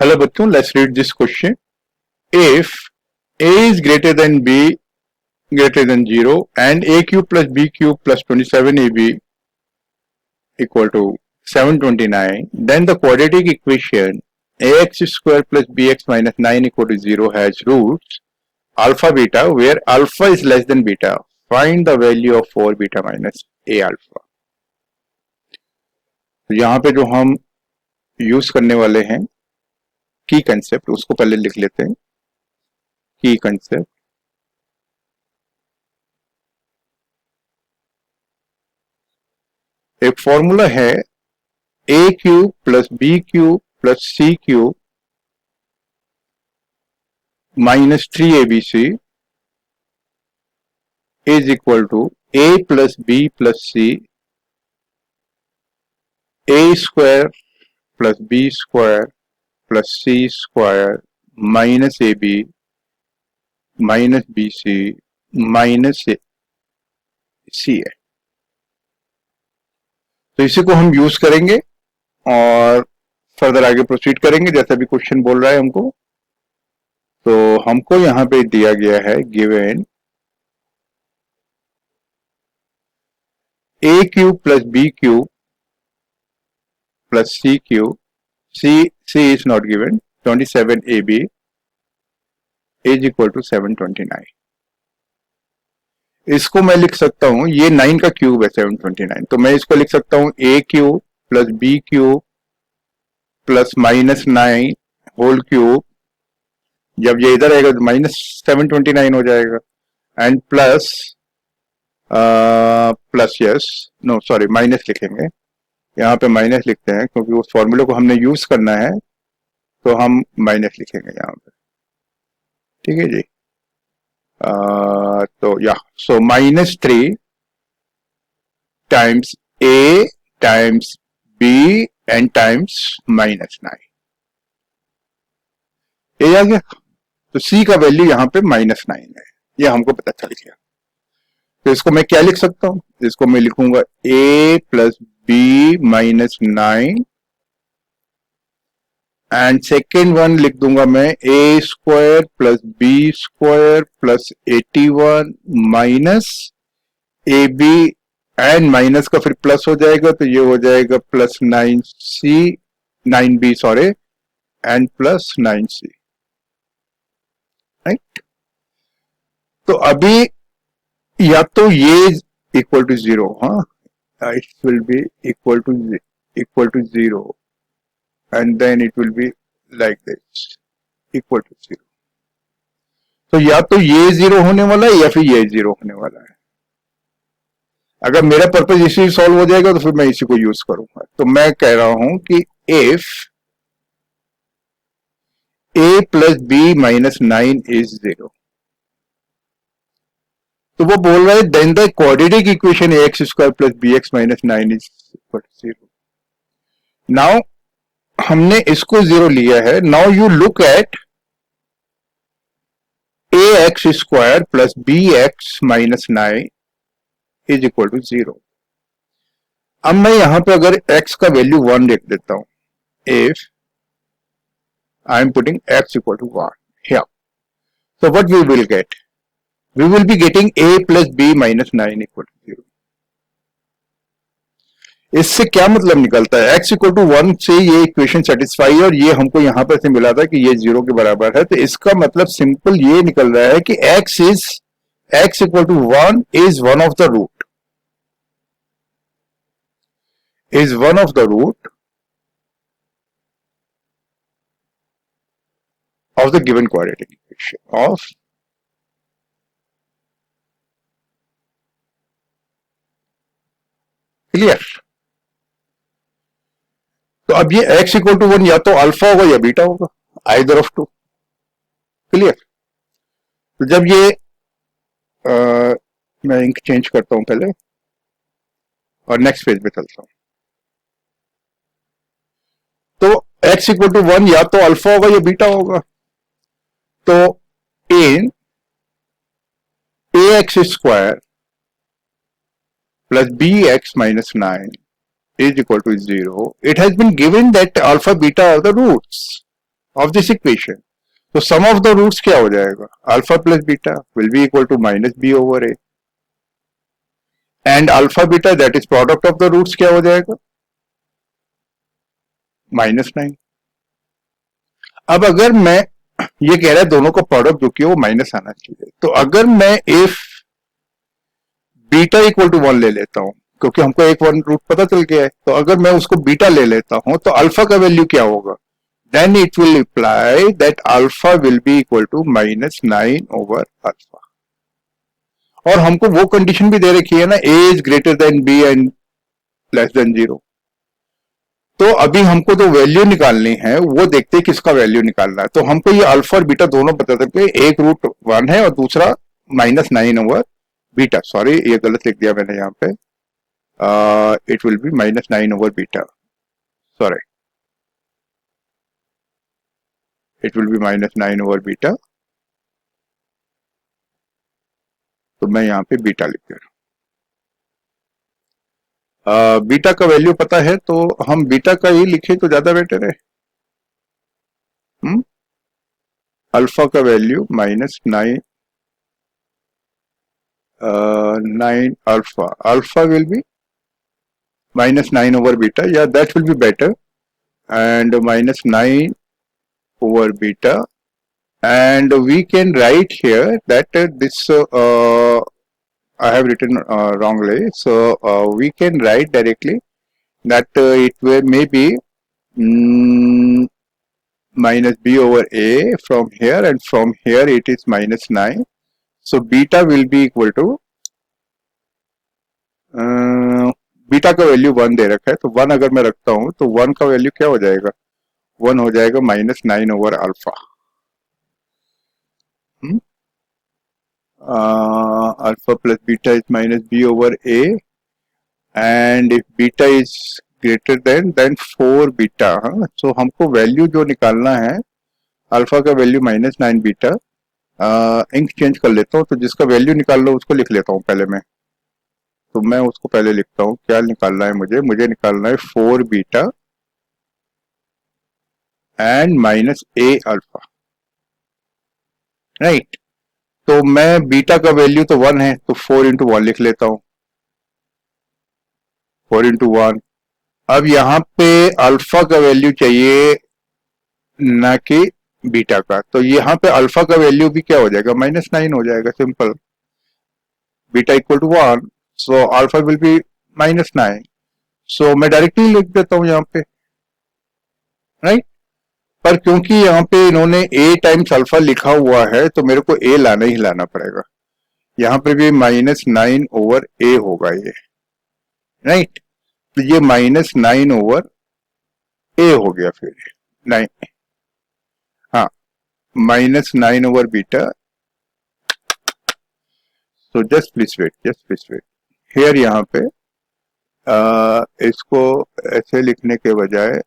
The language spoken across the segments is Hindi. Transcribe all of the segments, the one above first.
हेलो बच्चों, let's read this question. If a is greater than b greater than 0 and a cube plus b cube plus 27ab equal to 729, then the quadratic equation ax square plus bx minus 9 equal to 0 has roots alpha beta where alpha is less than beta. Find the value of 4 beta minus a alpha. तो यहाँ पे जो हम यूज करने वाले हैं की कंसेप्ट, उसको पहले लिख लेते हैं. की कंसेप्ट, एक फॉर्मूला है a cube plus b cube plus c cube minus 3abc is equal to a plus b plus c a square plus b square plus c square minus ab minus bc minus c है. तो इसी को हम यूज करेंगे और फर्दर आगे प्रोसीड करेंगे जैसा भी क्वेश्चन बोल रहा है हमको. तो हमको यहां पे दिया गया है given a cube plus b cube plus c cube, c is not given, 27ab is equal to 729. इसको मैं लिख सकता हूं, ये 9 का क्यूब है 729, तो मैं इसको लिख सकता हूं a cube plus b cube plus minus 9 whole cube. जब ये इधर आएगा तो माइनस 729 हो जाएगा and plus plus yes no sorry minus लिखेंगे. यहाँ पे माइनस लिखते हैं क्योंकि उस फॉर्मूले को हमने यूज करना है, तो हम माइनस लिखेंगे यहाँ पे. ठीक है जी. तो या so minus 3 times a times b and times minus 9. ये आ गया. तो सी का वैल्यू यहाँ पे माइनस 9 है, ये हमको पता चल गया. तो इसको मैं क्या लिख सकता हूं, इसको मैं लिखूंगा a plus b minus 9 and second one लिख दूंगा मैं a square plus b square plus 81 minus a b and minus का फिर प्लस हो जाएगा, तो ये हो जाएगा plus 9b sorry and plus 9c. Right. तो अभी या तो ये इक्वल टू 0, हाँ it will be equal to 0 and then it will be like this equal to 0. तो या तो ये 0 होने वाला है या फिर ये 0 होने वाला है. अगर मेरा पर्पज इसी सॉल्व हो जाएगा तो फिर मैं इसी को यूज करूंगा. तो मैं कह रहा हूं कि if a plus b minus 9 is 0, तो वो बोल रहा है then the quadratic equation ax square plus b x minus 9 is equal to 0. Now हमने इसको 0 लिया है. Now you look at a x square plus b x minus 9 is equal to 0. अब मैं यहां पे अगर x का वैल्यू 1 लिख देता हूं, if I am putting x equal to 1 here, so what we will get? We will be getting a plus b minus 9 equal to 0. इससे क्या मतलब निकलता है, x इक्वल टू 1 से ये इक्वेशन सेटिस्फाई है और ये हमको यहां पर से मिला था कि ये 0 के बराबर है. तो इसका मतलब सिंपल ये निकल रहा है कि x equal to 1 is one of the root, is one of the root of the given quadratic equation of clear. तो अब ये x इक्वल टू 1 या तो अल्फा होगा या बीटा होगा, आइदर ऑफ टू. क्लियर. तो जब ये मैं इंक चेंज करता हूं पहले और नेक्स्ट पेज पे चलता हूं. तो x इक्वल टू 1 या तो अल्फा होगा या बीटा होगा. तो इन ax square plus bx minus 9 is equal to 0. It has been given that alpha beta are the roots. Of this equation, तो सम ऑफ द रूट्स क्या हो जाएगा, alpha plus beta will be equal to minus b over a, and alpha beta that is product of the roots क्या हो जाएगा, -9। अब अगर मैं ये कह रहा है दोनों का प्रोडक्ट जो कि वो माइनस आना चाहिए, तो अगर मैं इफ बीटा इक्वल टू 1 ले लेता हूं, क्योंकि हमको एक वन रूट पता चल गया है, तो अगर मैं उसको बीटा ले लेता हूं तो अल्फा का वैल्यू क्या होगा, then it will imply that alpha will be equal to -9 over alpha. और हमको वो कंडीशन भी दे रखी है ना, a is greater than b and less than 0। तो अभी हमको जो वैल्यू निकालनी है वो देखते हैं किसका वैल्यू निकालना है। तो हमको ये अल्फा और बीटा दोनों पता चलते, एक रूट 1 है और दूसरा -9 ओवर बीटा, सॉरी ये गलत लिख दिया मैंने यहाँ पे, it will be -9 over beta, sorry it will be -9 over beta, तो मैं यहाँ पे बीटा लिख दे रहा हूँ। बीटा का वैल्यू पता है तो हम बीटा का ही लिखे तो ज्यादा बेटर है। अल्फा का value -9 9 alpha, alpha will be -9 over beta, yeah that will be better, and -9 over beta, and we can write here that this I have written wrongly, so we can write directly that it will maybe minus b over a from here, and from here it is -9, so beta will be equal to beta का वैल्यू 1 दे रखा है, तो 1 अगर मैं रखता हूं तो 1 का वैल्यू क्या हो जाएगा, 1 हो जाएगा -9 over alpha. Alpha plus beta is -b over a, and if beta is greater than 4 beta. So हमको वैल्यू जो निकालना है, अल्फा का वैल्यू -9 बीटा, इंक चेंज कर लेता हूँ, तो जिसका वैल्यू निकाल लो उसको लिख लेता हूँ पहले मैं, तो मैं उसको पहले लिखता हूँ, क्या निकालना है मुझे निकालना है 4 beta and -a alpha, right. तो मैं बीटा का वैल्यू तो 1 है, तो 4 इंटू 1 लिख लेता हूं, 4 इंटू 1। अब यहाँ पे अल्फा का वैल्यू चाहिए ना कि बीटा का, तो यहाँ पे अल्फा का वैल्यू भी क्या हो जाएगा, -9 हो जाएगा, simple. Beta equal to 1, so alpha will be -9, so मैं डायरेक्टली लिख देता हूं यहाँ पे, राइट। पर क्योंकि यहाँ पे इन्होंने a टाइम्स अल्फा लिखा हुआ है, तो मेरे को a लाना ही लाना पड़ेगा, यहाँ पे भी -9 ओवर a होगा ये, राइट। तो ये -9 ओवर a हो गया, फिर 9, हाँ -9 over beta. So just please wait here, यहाँ पे इसको ऐसे लिखने के बजाय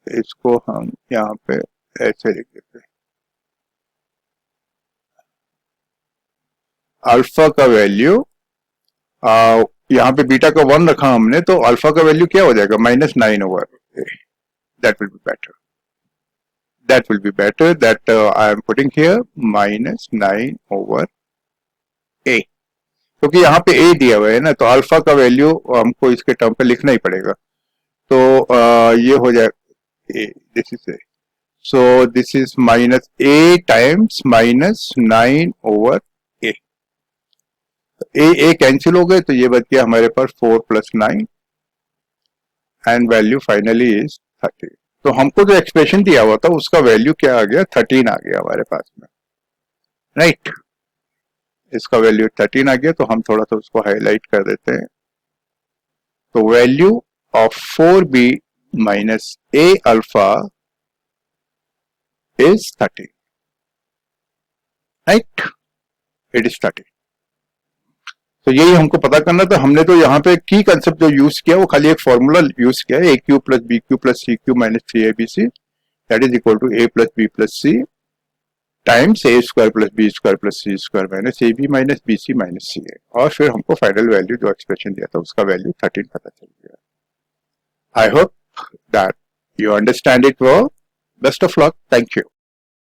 इसको हम यहाँ पे ऐसे लिख देते हैं, अल्फा का वैल्यू यहाँ पे बीटा का 1 रखा हमने, तो अल्फा का वैल्यू क्या हो जाएगा, -9 over a, that will be better, that I am putting here -9 over a, क्योंकि यहाँ पे ए दिया हुआ है ना, तो अल्फा का वैल्यू हमको इसके टर्म पे लिखना ही पड़ेगा, तो ये हो जाएगा this is a, so this is -a times -9 over A, A cancel हो गए, तो ये बच गया हमारे पास 4 + 9, एंड वैल्यू फाइनली इज 30। तो हमको जो एक्सप्रेशन दिया हुआ था उसका वैल्यू क्या आ गया, 13 आ गया हमारे पास में, राइट। इसका वैल्यू 13 आ गया, तो हम थोड़ा सा उसको हाईलाइट कर देते हैं। तो value of 4b - a alpha is 30, right, it is 30। तो यही हमको पता करना था। हमने तो यहाँ पे की कंसेप्ट जो यूज किया वो खाली एक फॉर्मूला यूज किया है, a³ + b³ + c³ - 3abc that is equal to a + b + c times a² + b² + c² - ab - bc - ca, और फिर हमको फाइनल वैल्यू जो एक्सप्रेशन दिया था उसका वैल्यू 13 पता चल गया। I hope that you understand it well. Best of luck. Thank you.